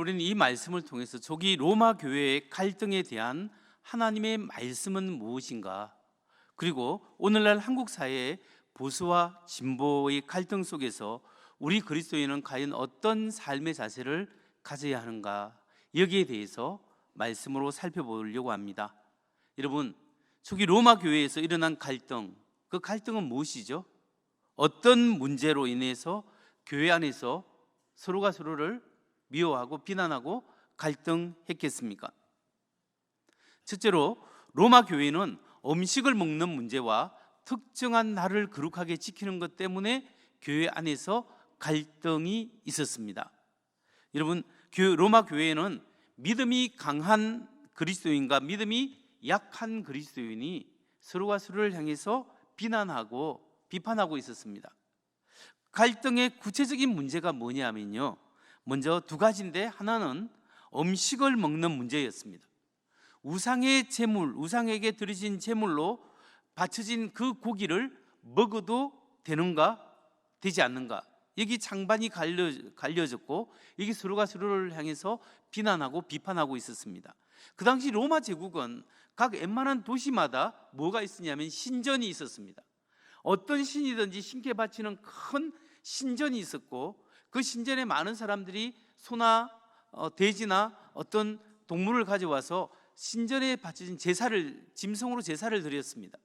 우리는 이 말씀을 통해서 초기 로마 교회의 갈등에 대한 하나님의 말씀은 무엇인가, 그리고 오늘날 한국 사회의 보수와 진보의 갈등 속에서 우리 그리스도인은 과연 어떤 삶의 자세를 가져야 하는가, 여기에 대해서 말씀으로 살펴보려고 합니다. 여러분, 초기 로마 교회에서 일어난 갈등, 그 갈등은 무엇이죠? 어떤 문제로 인해서 교회 안에서 서로가 서로를 미워하고 비난하고 갈등했겠습니까? 첫째로 로마 교회는 음식을 먹는 문제와 특정한 날을 거룩하게 지키는 것 때문에 교회 안에서 갈등이 있었습니다. 여러분, 로마 교회는 믿음이 강한 그리스도인과 믿음이 약한 그리스도인이 서로가 서로를 향해서 비난하고 비판하고 있었습니다. 갈등의 구체적인 문제가 뭐냐면요, 먼저 두 가지인데, 하나는 음식을 먹는 문제였습니다. 우상의 제물, 우상에게 드려진 제물로 바쳐진 그 고기를 먹어도 되는가 되지 않는가, 여기 찬반이 갈려졌고 여기 서로가 서로를 향해서 비난하고 비판하고 있었습니다. 그 당시 로마 제국은 각 웬만한 도시마다 뭐가 있었냐면 신전이 있었습니다. 어떤 신이든지 신께 바치는 큰 신전이 있었고, 그 신전에 많은 사람들이 소나 돼지나 어떤 동물을 가져와서 신전에 바쳐진 제사를, 짐승으로 제사를 드렸습니다.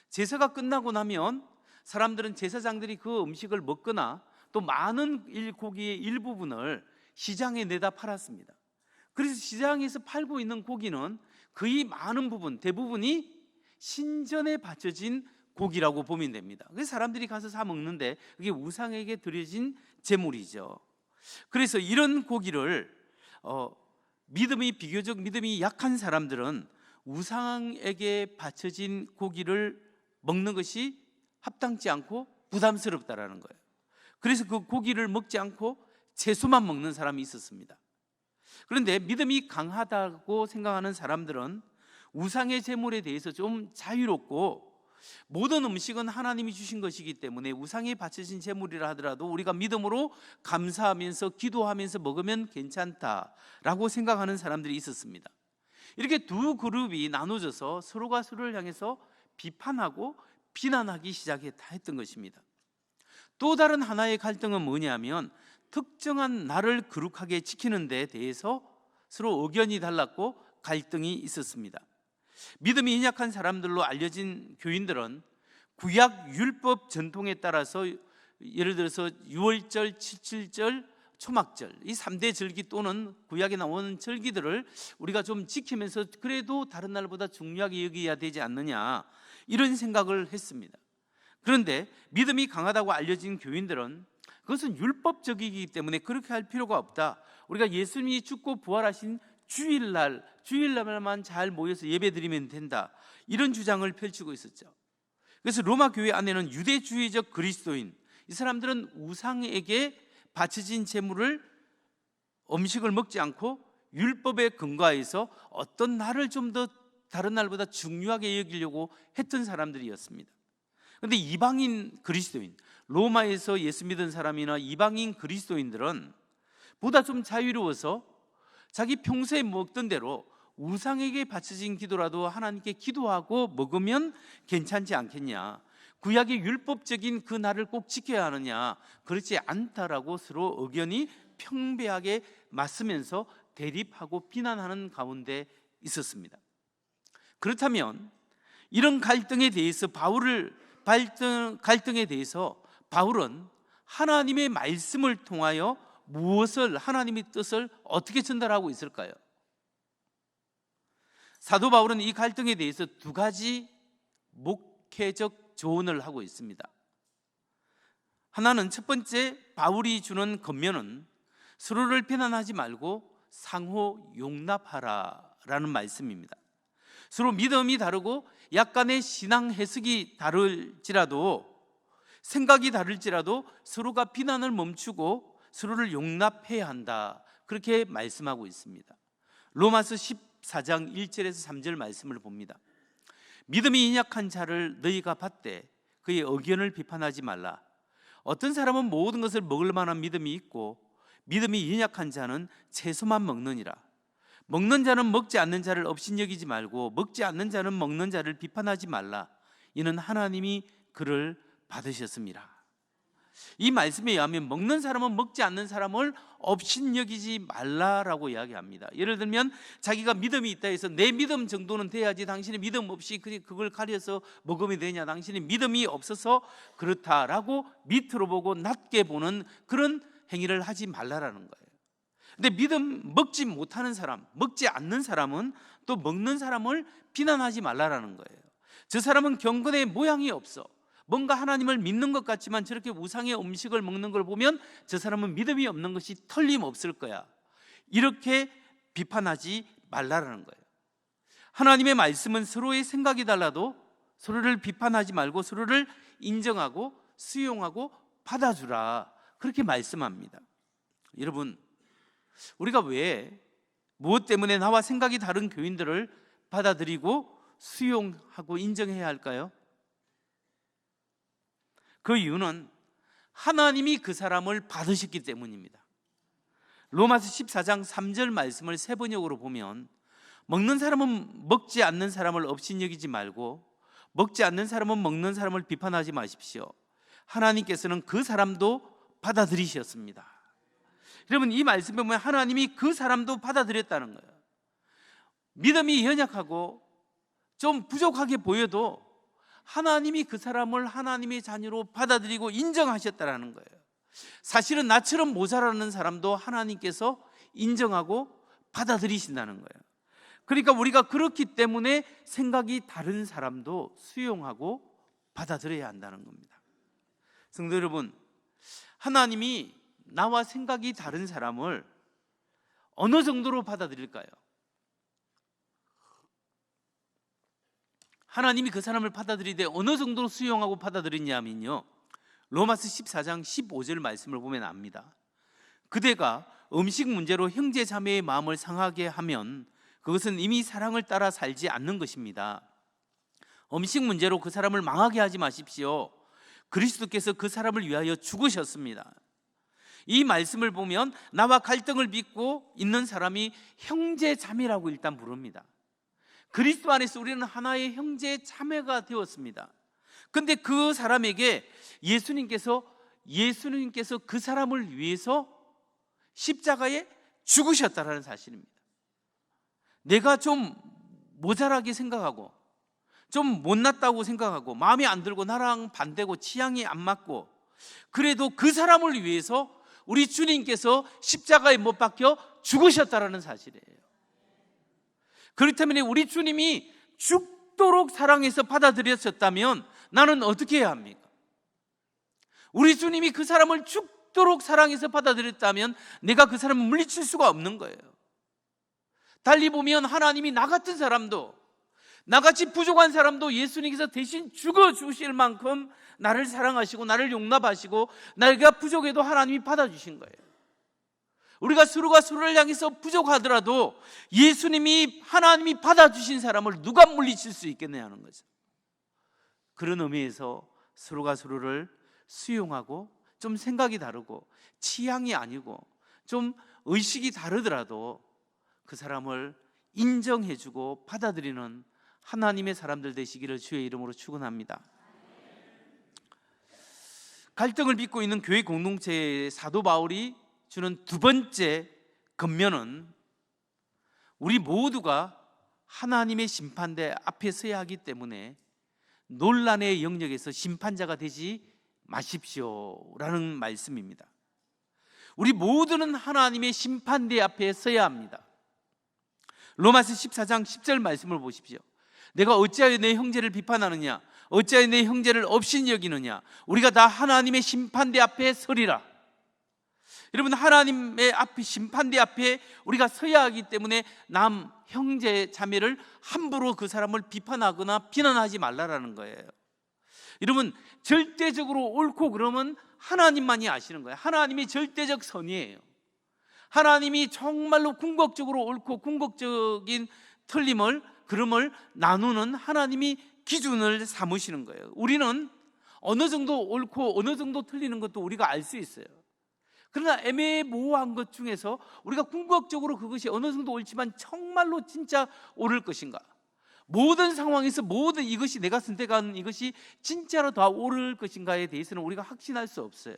제사가 끝나고 나면 사람들은, 제사장들이 그 음식을 먹거나 또 많은 고기의 일부분을 시장에 내다 팔았습니다. 그래서 시장에서 팔고 있는 고기는 거의 많은 부분, 대부분이 신전에 바쳐진 고기라고 보면 됩니다. 그래서 사람들이 가서 사 먹는데 그게 우상에게 드려진 제물이죠. 그래서 이런 고기를 비교적 믿음이 약한 사람들은 우상에게 바쳐진 고기를 먹는 것이 합당치 않고 부담스럽다라는 거예요. 그래서 그 고기를 먹지 않고 채소만 먹는 사람이 있었습니다. 그런데 믿음이 강하다고 생각하는 사람들은 우상의 제물에 대해서 좀 자유롭고, 모든 음식은 하나님이 주신 것이기 때문에 우상에 바쳐진 제물이라 하더라도 우리가 믿음으로 감사하면서 기도하면서 먹으면 괜찮다라고 생각하는 사람들이 있었습니다. 이렇게 두 그룹이 나눠져서 서로가 서로를 향해서 비판하고 비난하기 시작했던 것입니다. 또 다른 하나의 갈등은 뭐냐면, 특정한 날을 거룩하게 지키는 데 대해서 서로 의견이 달랐고 갈등이 있었습니다. 믿음이 연약한 사람들로 알려진 교인들은 구약 율법 전통에 따라서, 예를 들어서 유월절, 칠칠절, 초막절, 이 3대 절기 또는 구약에 나오는 절기들을 우리가 좀 지키면서 그래도 다른 날보다 중요하게 여겨야 되지 않느냐, 이런 생각을 했습니다. 그런데 믿음이 강하다고 알려진 교인들은 그것은 율법적이기 때문에 그렇게 할 필요가 없다, 우리가 예수님이 죽고 부활하신 주일날만 잘 모여서 예배드리면 된다, 이런 주장을 펼치고 있었죠. 그래서 로마 교회 안에는 유대주의적 그리스도인, 이 사람들은 우상에게 바쳐진 제물을, 음식을 먹지 않고 율법에 근거해서 어떤 날을 좀 더 다른 날보다 중요하게 여기려고 했던 사람들이었습니다. 그런데 이방인 그리스도인, 로마에서 예수 믿은 사람이나 이방인 그리스도인들은 보다 좀 자유로워서 자기 평소에 먹던 대로 우상에게 바쳐진 기도라도 하나님께 기도하고 먹으면 괜찮지 않겠냐, 구약의 율법적인 그 날을 꼭 지켜야 하느냐, 그렇지 않다라고 서로 의견이 평배하게 맞서면서 대립하고 비난하는 가운데 있었습니다. 그렇다면 이런 갈등에 대해서 갈등에 대해서 바울은 하나님의 말씀을 통하여 무엇을, 하나님의 뜻을 어떻게 전달하고 있을까요? 사도 바울은 이 갈등에 대해서 두 가지 목회적 조언을 하고 있습니다. 하나는, 첫 번째, 바울이 주는 권면은 서로를 비난하지 말고 상호 용납하라라는 말씀입니다. 서로 믿음이 다르고 약간의 신앙 해석이 다를지라도, 생각이 다를지라도 서로가 비난을 멈추고 서로를 용납해야 한다, 그렇게 말씀하고 있습니다. 로마서 14장 1절에서 3절 말씀을 봅니다. 믿음이 연약한 자를 너희가 받되 그의 의견을 비판하지 말라. 어떤 사람은 모든 것을 먹을 만한 믿음이 있고 믿음이 연약한 자는 채소만 먹느니라. 먹는 자는 먹지 않는 자를 업신여기지 말고 먹지 않는 자는 먹는 자를 비판하지 말라. 이는 하나님이 그를 받으셨습니다. 이 말씀에 의하면 먹는 사람은 먹지 않는 사람을 업신여기지 말라라고 이야기합니다. 예를 들면 자기가 믿음이 있다 해서 내 믿음 정도는 돼야지 당신의 믿음 없이 그걸 가려서 먹으면 되냐, 당신의 믿음이 없어서 그렇다라고 밑으로 보고 낮게 보는 그런 행위를 하지 말라라는 거예요. 근데 믿음 먹지 못하는 사람, 먹지 않는 사람은 또 먹는 사람을 비난하지 말라라는 거예요. 저 사람은 경건의 모양이 없어. 뭔가 하나님을 믿는 것 같지만 저렇게 우상의 음식을 먹는 걸 보면 저 사람은 믿음이 없는 것이 틀림없을 거야. 이렇게 비판하지 말라라는 거예요. 하나님의 말씀은 서로의 생각이 달라도 서로를 비판하지 말고 서로를 인정하고 수용하고 받아주라, 그렇게 말씀합니다. 여러분, 우리가 왜 무엇 때문에 나와 생각이 다른 교인들을 받아들이고 수용하고 인정해야 할까요? 그 이유는 하나님이 그 사람을 받으셨기 때문입니다. 로마서 14장 3절 말씀을 세번역으로 보면 먹는 사람은 먹지 않는 사람을 업신여기지 말고 먹지 않는 사람은 먹는 사람을 비판하지 마십시오. 하나님께서는 그 사람도 받아들이셨습니다. 여러분, 이 말씀에 보면 하나님이 그 사람도 받아들였다는 거예요. 믿음이 연약하고 좀 부족하게 보여도 하나님이 그 사람을 하나님의 자녀로 받아들이고 인정하셨다는 거예요. 사실은 나처럼 모자라는 사람도 하나님께서 인정하고 받아들이신다는 거예요. 그러니까 우리가 그렇기 때문에 생각이 다른 사람도 수용하고 받아들여야 한다는 겁니다. 성도 여러분, 하나님이 나와 생각이 다른 사람을 어느 정도로 받아들일까요? 하나님이 그 사람을 받아들이되 어느 정도로 수용하고 받아들이냐면요, 로마서 14장 15절 말씀을 보면 압니다. 그대가 음식 문제로 형제 자매의 마음을 상하게 하면 그것은 이미 사랑을 따라 살지 않는 것입니다. 음식 문제로 그 사람을 망하게 하지 마십시오. 그리스도께서 그 사람을 위하여 죽으셨습니다. 이 말씀을 보면 나와 갈등을 빚고 있는 사람이 형제 자매라고 일단 부릅니다. 그리스도 안에서 우리는 하나의 형제 자매가 되었습니다. 근데 그 사람에게 예수님께서 그 사람을 위해서 십자가에 죽으셨다라는 사실입니다. 내가 좀 모자라게 생각하고 좀 못났다고 생각하고 마음에 안 들고 나랑 반대고 취향이 안 맞고, 그래도 그 사람을 위해서 우리 주님께서 십자가에 못 박혀 죽으셨다라는 사실이에요. 그렇다면 우리 주님이 죽도록 사랑해서 받아들였었다면 나는 어떻게 해야 합니까? 우리 주님이 그 사람을 죽도록 사랑해서 받아들였다면 내가 그 사람을 물리칠 수가 없는 거예요. 달리 보면 하나님이 나 같은 사람도, 나같이 부족한 사람도 예수님께서 대신 죽어주실 만큼 나를 사랑하시고 나를 용납하시고 내가 부족해도 하나님이 받아주신 거예요. 우리가 서로가 서로를 향해서 부족하더라도 예수님이, 하나님이 받아주신 사람을 누가 물리칠 수 있겠느냐는 거죠. 그런 의미에서 서로가 서로를 수용하고, 좀 생각이 다르고 취향이 아니고 좀 의식이 다르더라도 그 사람을 인정해주고 받아들이는 하나님의 사람들 되시기를 주의 이름으로 축원합니다. 갈등을 빚고 있는 교회 공동체의 사도 바울이 주는 두 번째 권면은 우리 모두가 하나님의 심판대 앞에 서야 하기 때문에 논란의 영역에서 심판자가 되지 마십시오라는 말씀입니다. 우리 모두는 하나님의 심판대 앞에 서야 합니다. 로마서 14장 10절 말씀을 보십시오. 내가 어찌하여 내 형제를 비판하느냐, 어찌하여 내 형제를 업신이 여기느냐, 우리가 다 하나님의 심판대 앞에 서리라. 여러분, 하나님의 앞에, 심판대 앞에 우리가 서야 하기 때문에 남 형제 자매를 함부로 그 사람을 비판하거나 비난하지 말라라는 거예요. 여러분, 절대적으로 옳고 그름은 하나님만이 아시는 거예요. 하나님이 절대적 선이에요. 하나님이 정말로 궁극적으로 옳고 궁극적인 틀림을, 그름을 나누는 하나님이 기준을 삼으시는 거예요. 우리는 어느 정도 옳고 어느 정도 틀리는 것도 우리가 알 수 있어요. 그러나 애매모호한 것 중에서 우리가 궁극적으로 그것이 어느 정도 옳지만 정말로 진짜 옳을 것인가, 모든 상황에서 모든 이것이 내가 선택한 이것이 진짜로 다 옳을 것인가에 대해서는 우리가 확신할 수 없어요.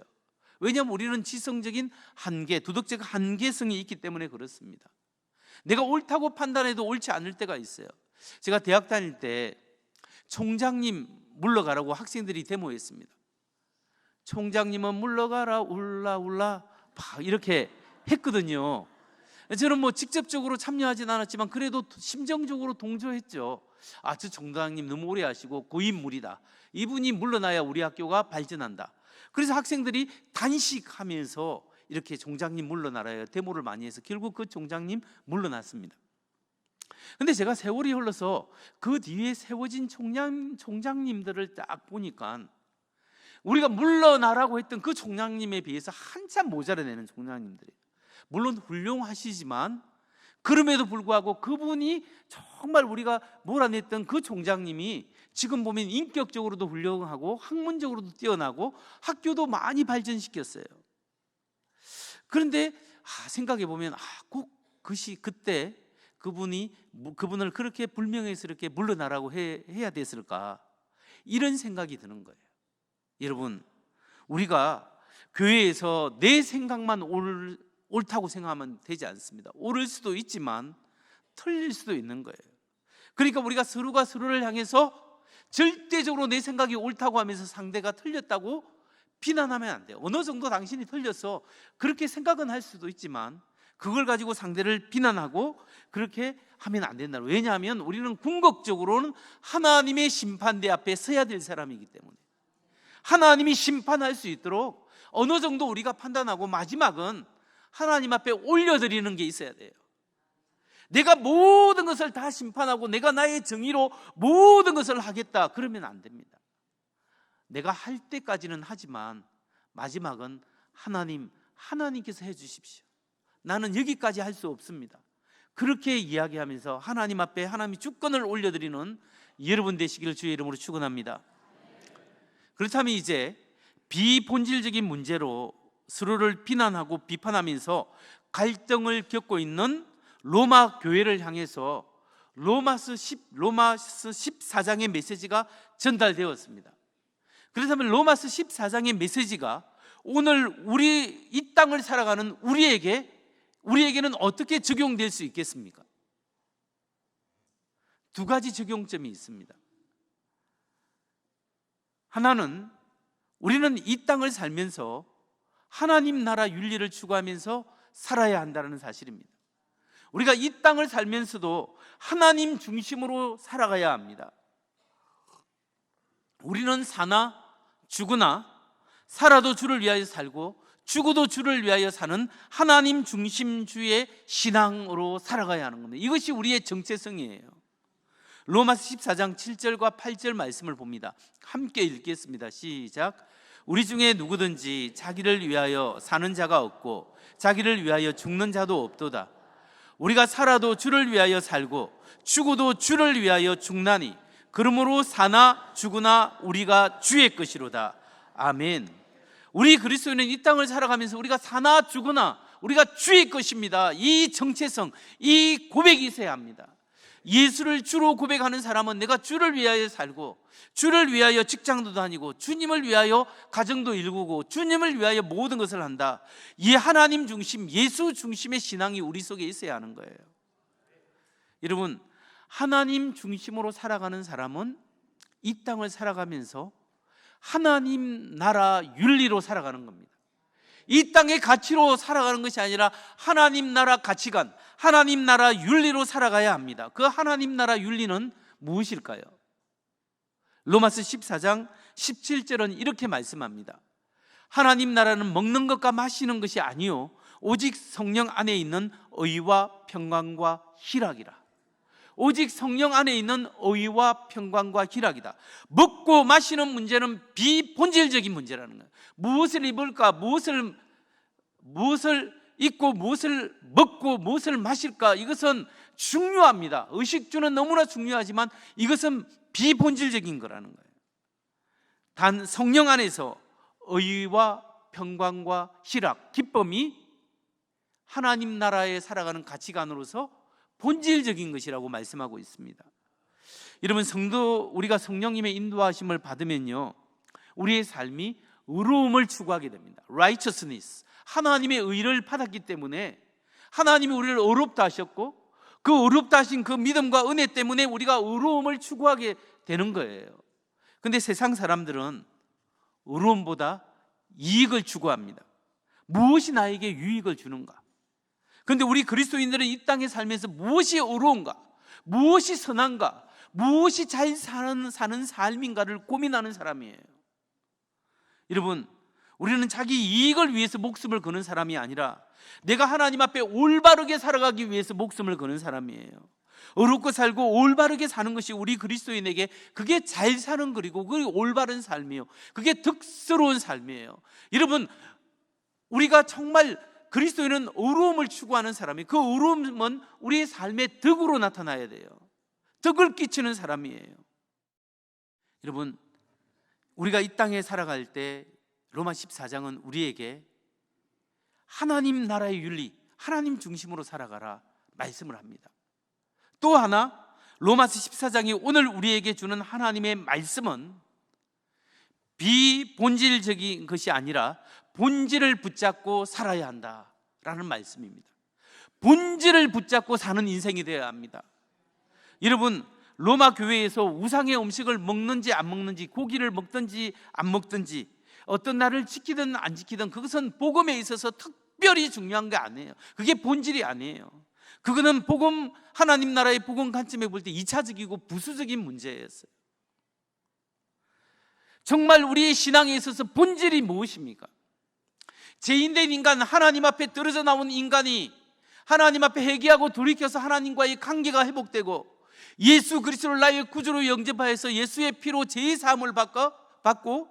왜냐하면 우리는 지성적인 한계, 도덕적 한계성이 있기 때문에 그렇습니다. 내가 옳다고 판단해도 옳지 않을 때가 있어요. 제가 대학 다닐 때 총장님 물러가라고 학생들이 데모했습니다. 총장님은 물러가라 울라울라 이렇게 했거든요. 저는 뭐 직접적으로 참여하진 않았지만 그래도 심정적으로 동조했죠. 저 총장님 너무 오래 하시고 고인물이다, 이분이 물러나야 우리 학교가 발전한다. 그래서 학생들이 단식하면서 이렇게 총장님 물러나라요 데모를 많이 해서 결국 그 총장님 물러났습니다. 근데 제가 세월이 흘러서 그 뒤에 세워진 총장님들을 딱 보니까 우리가 물러나라고 했던 그 총장님에 비해서 한참 모자라내는 총장님들이에요. 물론 훌륭하시지만 그럼에도 불구하고 그분이 정말 우리가 몰아냈던 그 총장님이 지금 보면 인격적으로도 훌륭하고 학문적으로도 뛰어나고 학교도 많이 발전시켰어요. 그런데 생각해 보면 꼭 그때 그분을 그렇게 불명예스럽게 물러나라고 해야 됐을까, 이런 생각이 드는 거예요. 여러분, 우리가 교회에서 내 생각만 옳다고 생각하면 되지 않습니다. 옳을 수도 있지만 틀릴 수도 있는 거예요. 그러니까 우리가 서로가 서로를 향해서 절대적으로 내 생각이 옳다고 하면서 상대가 틀렸다고 비난하면 안 돼요. 어느 정도 당신이 틀렸어 그렇게 생각은 할 수도 있지만 그걸 가지고 상대를 비난하고 그렇게 하면 안 된다. 왜냐하면 우리는 궁극적으로는 하나님의 심판대 앞에 서야 될 사람이기 때문에 하나님이 심판할 수 있도록 어느 정도 우리가 판단하고 마지막은 하나님 앞에 올려드리는 게 있어야 돼요. 내가 모든 것을 다 심판하고 내가 나의 정의로 모든 것을 하겠다, 그러면 안 됩니다. 내가 할 때까지는 하지만 마지막은 하나님께서 해주십시오. 나는 여기까지 할 수 없습니다. 그렇게 이야기하면서 하나님 앞에 하나님이 주권을 올려드리는 여러분 되시기를 주의 이름으로 축원합니다. 그렇다면 이제 비본질적인 문제로 서로를 비난하고 비판하면서 갈등을 겪고 있는 로마 교회를 향해서 로마서 14장의 메시지가 전달되었습니다. 그렇다면 로마서 14장의 메시지가 오늘 우리 이 땅을 살아가는 우리에게는 어떻게 적용될 수 있겠습니까? 두 가지 적용점이 있습니다. 하나는 우리는 이 땅을 살면서 하나님 나라 윤리를 추구하면서 살아야 한다는 사실입니다. 우리가 이 땅을 살면서도 하나님 중심으로 살아가야 합니다. 우리는 사나 죽으나 살아도 주를 위하여 살고 죽어도 주를 위하여 사는 하나님 중심주의 신앙으로 살아가야 하는 겁니다. 이것이 우리의 정체성이에요. 로마서 14장 7절과 8절 말씀을 봅니다. 함께 읽겠습니다. 시작. 우리 중에 누구든지 자기를 위하여 사는 자가 없고 자기를 위하여 죽는 자도 없도다. 우리가 살아도 주를 위하여 살고 죽어도 주를 위하여 죽나니 그러므로 사나 죽으나 우리가 주의 것이로다. 아멘. 우리 그리스도인은 이 땅을 살아가면서 우리가 사나 죽으나 우리가 주의 것입니다. 이 정체성, 이 고백이 있어야 합니다. 예수를 주로 고백하는 사람은 내가 주를 위하여 살고 주를 위하여 직장도 다니고 주님을 위하여 가정도 일구고 주님을 위하여 모든 것을 한다. 이 하나님 중심, 예수 중심의 신앙이 우리 속에 있어야 하는 거예요. 여러분, 하나님 중심으로 살아가는 사람은 이 땅을 살아가면서 하나님 나라 윤리로 살아가는 겁니다. 이 땅의 가치로 살아가는 것이 아니라 하나님 나라 가치관, 하나님 나라 윤리로 살아가야 합니다. 그 하나님 나라 윤리는 무엇일까요? 로마서 14장 17절은 이렇게 말씀합니다. 하나님 나라는 먹는 것과 마시는 것이 아니요 오직 성령 안에 있는 의와 평강과 희락이라. 오직 성령 안에 있는 의와 평강과 희락이다. 먹고 마시는 문제는 비본질적인 문제라는 거예요. 무엇을 입을까, 무엇을 입고 무엇을 먹고 무엇을 마실까, 이것은 중요합니다. 의식주는 너무나 중요하지만 이것은 비본질적인 거라는 거예요. 단 성령 안에서 의와 평강과 희락, 기쁨이 하나님 나라에 살아가는 가치관으로서 본질적인 것이라고 말씀하고 있습니다. 여러분, 성도, 우리가 성령님의 인도하심을 받으면요, 우리의 삶이 의로움을 추구하게 됩니다. righteousness, 하나님의 의를 받았기 때문에 하나님이 우리를 의롭다 하셨고, 그 의롭다 하신 그 믿음과 은혜 때문에 우리가 의로움을 추구하게 되는 거예요. 근데 세상 사람들은 의로움보다 이익을 추구합니다. 무엇이 나에게 유익을 주는가? 그런데 우리 그리스도인들은 이 땅에 살면서 무엇이 의로운가? 무엇이 선한가? 무엇이 잘 사는 삶인가를 고민하는 사람이에요. 여러분, 우리는 자기 이익을 위해서 목숨을 거는 사람이 아니라 내가 하나님 앞에 올바르게 살아가기 위해서 목숨을 거는 사람이에요. 의롭고 살고 올바르게 사는 것이 우리 그리스도인에게 그게 잘 사는 거리고 그게 올바른 삶이에요. 그게 덕스러운 삶이에요. 여러분, 우리가 정말 그리스도인은 의로움을 추구하는 사람이, 그 의로움은 우리의 삶의 덕으로 나타나야 돼요. 덕을 끼치는 사람이에요. 여러분, 우리가 이 땅에 살아갈 때 로마 14장은 우리에게 하나님 나라의 윤리, 하나님 중심으로 살아가라 말씀을 합니다. 또 하나, 로마서 14장이 오늘 우리에게 주는 하나님의 말씀은 비본질적인 것이 아니라 본질을 붙잡고 살아야 한다라는 말씀입니다. 본질을 붙잡고 사는 인생이 되어야 합니다. 여러분, 로마 교회에서 우상의 음식을 먹는지 안 먹는지, 고기를 먹든지 안 먹든지, 어떤 날을 지키든 안 지키든 그것은 복음에 있어서 특별히 중요한 게 아니에요. 그게 본질이 아니에요. 그거는 복음, 하나님 나라의 복음 관점에 볼 때 2차적이고 부수적인 문제였어요. 정말 우리의 신앙에 있어서 본질이 무엇입니까? 죄인된 인간, 하나님 앞에 떨어져 나온 인간이 하나님 앞에 회개하고 돌이켜서 하나님과의 관계가 회복되고 예수 그리스도를 나의 구주로 영접하여서 예수의 피로 죄의 사함을 받고,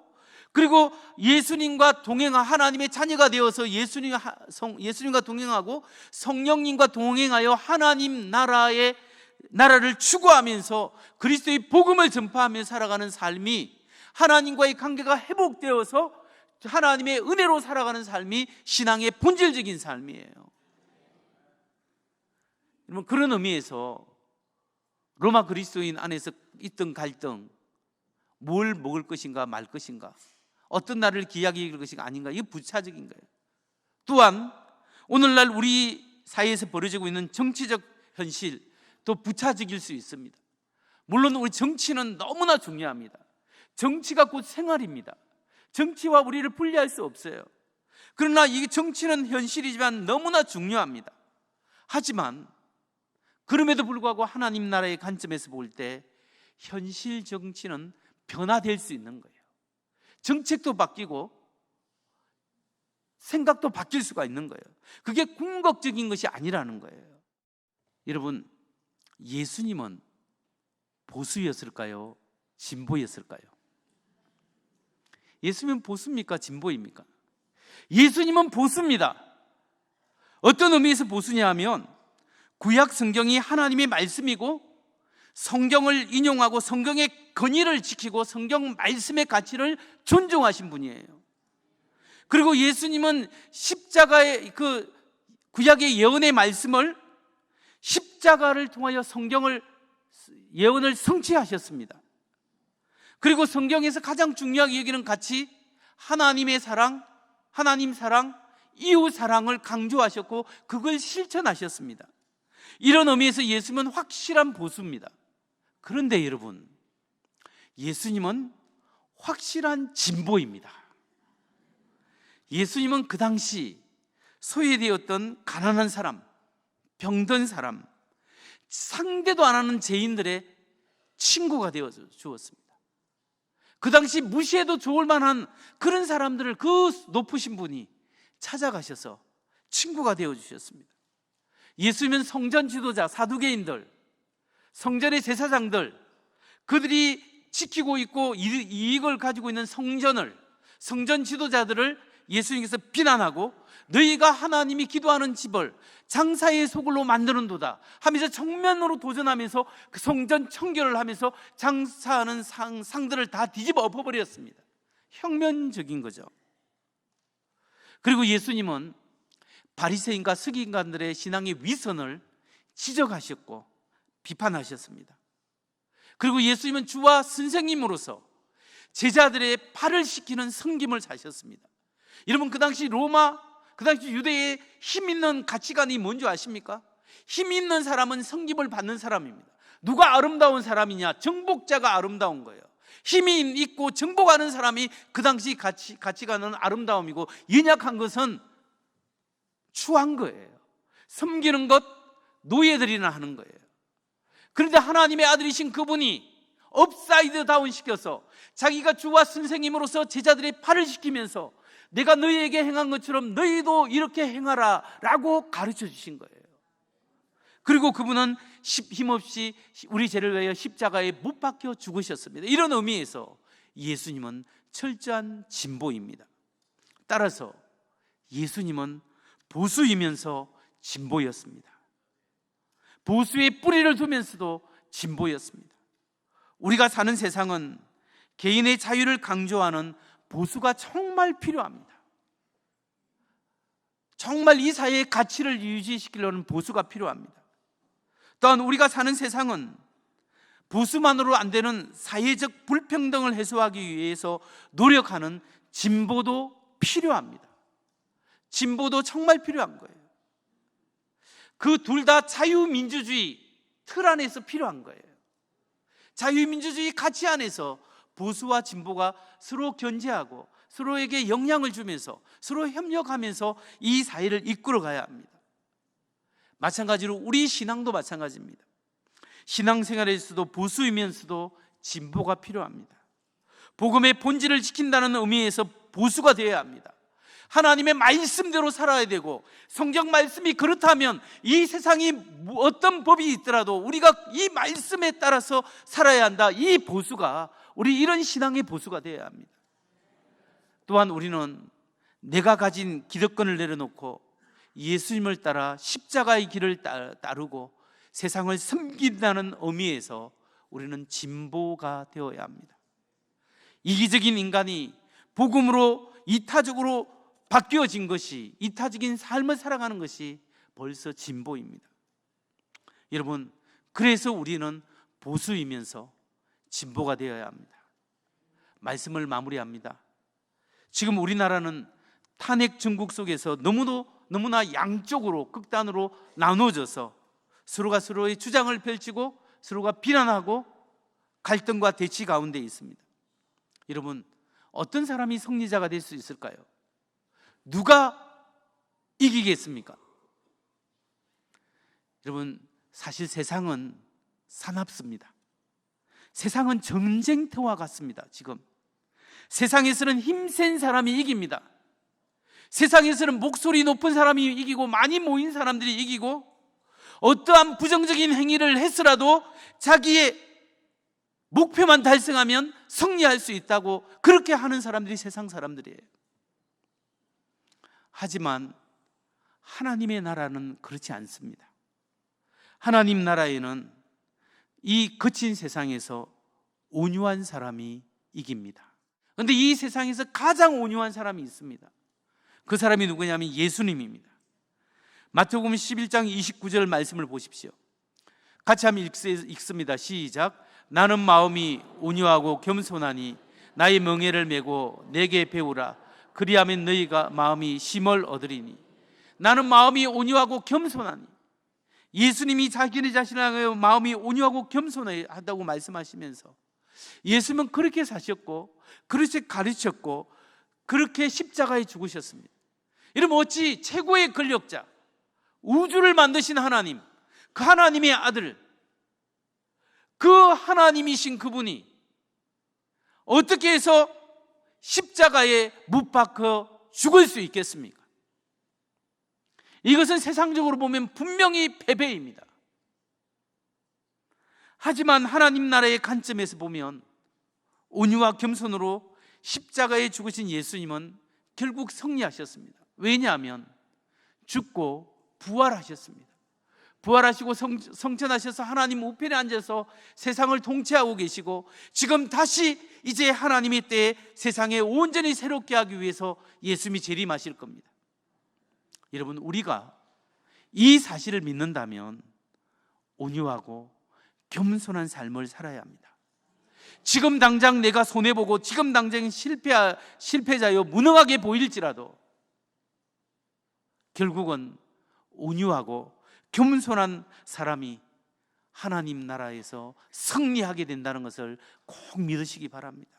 그리고 예수님과 동행한 하나님의 자녀가 되어서 예수님과 동행하고 성령님과 동행하여 하나님 나라를 추구하면서 그리스도의 복음을 전파하며 살아가는 삶이, 하나님과의 관계가 회복되어서 하나님의 은혜로 살아가는 삶이 신앙의 본질적인 삶이에요. 여러분, 그런 의미에서 로마 그리스도인 안에서 있던 갈등, 뭘 먹을 것인가 말 것인가, 어떤 날을 기약이 이길 것인가 아닌가, 이게 부차적인 거예요. 또한 오늘날 우리 사회에서 벌어지고 있는 정치적 현실, 또 부차적일 수 있습니다. 물론 우리 정치는 너무나 중요합니다. 정치가 곧 생활입니다. 정치와 우리를 분리할 수 없어요. 그러나 이 정치는 현실이지만 너무나 중요합니다. 하지만 그럼에도 불구하고 하나님 나라의 관점에서 볼 때 현실 정치는 변화될 수 있는 거예요. 정책도 바뀌고 생각도 바뀔 수가 있는 거예요. 그게 궁극적인 것이 아니라는 거예요. 여러분, 예수님은 보수였을까요? 진보였을까요? 예수님은 보수입니까? 진보입니까? 예수님은 보수입니다. 어떤 의미에서 보수냐 하면 구약 성경이 하나님의 말씀이고 성경을 인용하고 성경의 권위를 지키고 성경 말씀의 가치를 존중하신 분이에요. 그리고 예수님은 십자가의 그 구약의 예언의 말씀을 십자가를 통하여 성경을 예언을 성취하셨습니다. 그리고 성경에서 가장 중요하게 여기는 가치, 하나님의 사랑, 하나님 사랑, 이웃 사랑을 강조하셨고 그걸 실천하셨습니다. 이런 의미에서 예수님은 확실한 보수입니다. 그런데 여러분, 예수님은 확실한 진보입니다. 예수님은 그 당시 소외되었던 가난한 사람, 병든 사람, 상대도 안 하는 죄인들의 친구가 되어 주었습니다. 그 당시 무시해도 좋을 만한 그런 사람들을 그 높으신 분이 찾아가셔서 친구가 되어 주셨습니다. 예수님은 성전 지도자, 사두개인들, 성전의 제사장들, 그들이 지키고 있고 이익을 가지고 있는 성전 지도자들을 예수님께서 비난하고 너희가 하나님이 기도하는 집을 장사의 소굴로 만드는도다 하면서 정면으로 도전하면서 그 성전 청결을 하면서 장사하는 상들을 다 뒤집어 엎어버렸습니다. 혁명적인 거죠. 그리고 예수님은 바리새인과 서기관들의 신앙의 위선을 지적하셨고 비판하셨습니다. 그리고 예수님은 주와 선생님으로서 제자들의 발을 씻기는 섬김을 사셨습니다. 여러분, 그 당시 로마, 그 당시 유대의 힘 있는 가치관이 뭔지 아십니까? 힘 있는 사람은 섬김을 받는 사람입니다. 누가 아름다운 사람이냐? 정복자가 아름다운 거예요. 힘이 있고 정복하는 사람이 그 당시 가치관은 아름다움이고, 연약한 것은 추한 거예요. 섬기는 것, 노예들이나 하는 거예요. 그런데 하나님의 아들이신 그분이 업사이드 다운 시켜서 자기가 주와 선생님으로서 제자들의 팔을 씻기면서 내가 너희에게 행한 것처럼 너희도 이렇게 행하라 라고 가르쳐 주신 거예요. 그리고 그분은 힘없이 우리 죄를 위하여 십자가에 못 박혀 죽으셨습니다. 이런 의미에서 예수님은 철저한 진보입니다. 따라서 예수님은 보수이면서 진보였습니다. 보수의 뿌리를 두면서도 진보였습니다. 우리가 사는 세상은 개인의 자유를 강조하는 보수가 정말 필요합니다. 정말 이 사회의 가치를 유지시키려는 보수가 필요합니다. 또한 우리가 사는 세상은 보수만으로 안 되는 사회적 불평등을 해소하기 위해서 노력하는 진보도 필요합니다. 진보도 정말 필요한 거예요. 그 둘 다 자유민주주의 틀 안에서 필요한 거예요. 자유민주주의 가치 안에서 보수와 진보가 서로 견제하고 서로에게 영향을 주면서 서로 협력하면서 이 사회를 이끌어 가야 합니다. 마찬가지로 우리 신앙도 마찬가지입니다. 신앙생활에서도 보수이면서도 진보가 필요합니다. 복음의 본질을 지킨다는 의미에서 보수가 되어야 합니다. 하나님의 말씀대로 살아야 되고, 성경 말씀이 그렇다면 이 세상이 어떤 법이 있더라도 우리가 이 말씀에 따라서 살아야 한다. 이 보수가, 우리 이런 신앙의 보수가 되어야 합니다. 또한 우리는 내가 가진 기득권을 내려놓고 예수님을 따라 십자가의 길을 따르고 세상을 섬긴다는 의미에서 우리는 진보가 되어야 합니다. 이기적인 인간이 복음으로 이타적으로 바뀌어진 것이, 이타적인 삶을 살아가는 것이 벌써 진보입니다. 여러분, 그래서 우리는 보수이면서 진보가 되어야 합니다. 말씀을 마무리합니다. 지금 우리나라는 탄핵 정국 속에서 너무나 양쪽으로, 극단으로 나눠져서 서로가 서로의 주장을 펼치고 서로가 비난하고 갈등과 대치 가운데 있습니다. 여러분, 어떤 사람이 승리자가 될 수 있을까요? 누가 이기겠습니까? 여러분, 사실 세상은 사납습니다. 세상은 전쟁터와 같습니다. 지금 세상에서는 힘센 사람이 이깁니다. 세상에서는 목소리 높은 사람이 이기고 많이 모인 사람들이 이기고, 어떠한 부정적인 행위를 했으라도 자기의 목표만 달성하면 승리할 수 있다고 그렇게 하는 사람들이 세상 사람들이에요. 하지만 하나님의 나라는 그렇지 않습니다. 하나님 나라에는 이 거친 세상에서 온유한 사람이 이깁니다. 그런데 이 세상에서 가장 온유한 사람이 있습니다. 그 사람이 누구냐면 예수님입니다. 마태복음 11장 29절 말씀을 보십시오. 같이 한번 읽습니다. 시작. 나는 마음이 온유하고 겸손하니 나의 멍에를 메고 내게 배우라. 그리하면 너희가 마음이 쉼을 얻으리니. 나는 마음이 온유하고 겸손하니. 예수님이 자기네 자신을 마음이 온유하고 겸손하다고 말씀하시면서 예수님은 그렇게 사셨고 그렇게 가르쳤고 그렇게 십자가에 죽으셨습니다. 여러분, 어찌 최고의 권력자, 우주를 만드신 하나님, 그 하나님의 아들, 그 하나님이신 그분이 어떻게 해서 십자가에 못 박혀 죽을 수 있겠습니까? 이것은 세상적으로 보면 분명히 패배입니다. 하지만 하나님 나라의 관점에서 보면 온유와 겸손으로 십자가에 죽으신 예수님은 결국 승리하셨습니다. 왜냐하면 죽고 부활하셨습니다. 부활하시고 성천하셔서 하나님 우편에 앉아서 세상을 통치하고 계시고, 지금 다시 이제 하나님의 때에 세상에 온전히 새롭게 하기 위해서 예수님이 재림하실 겁니다. 여러분, 우리가 이 사실을 믿는다면 온유하고 겸손한 삶을 살아야 합니다. 지금 당장 내가 손해보고 지금 당장 실패자여 무능하게 보일지라도 결국은 온유하고 겸손한 사람이 하나님 나라에서 승리하게 된다는 것을 꼭 믿으시기 바랍니다.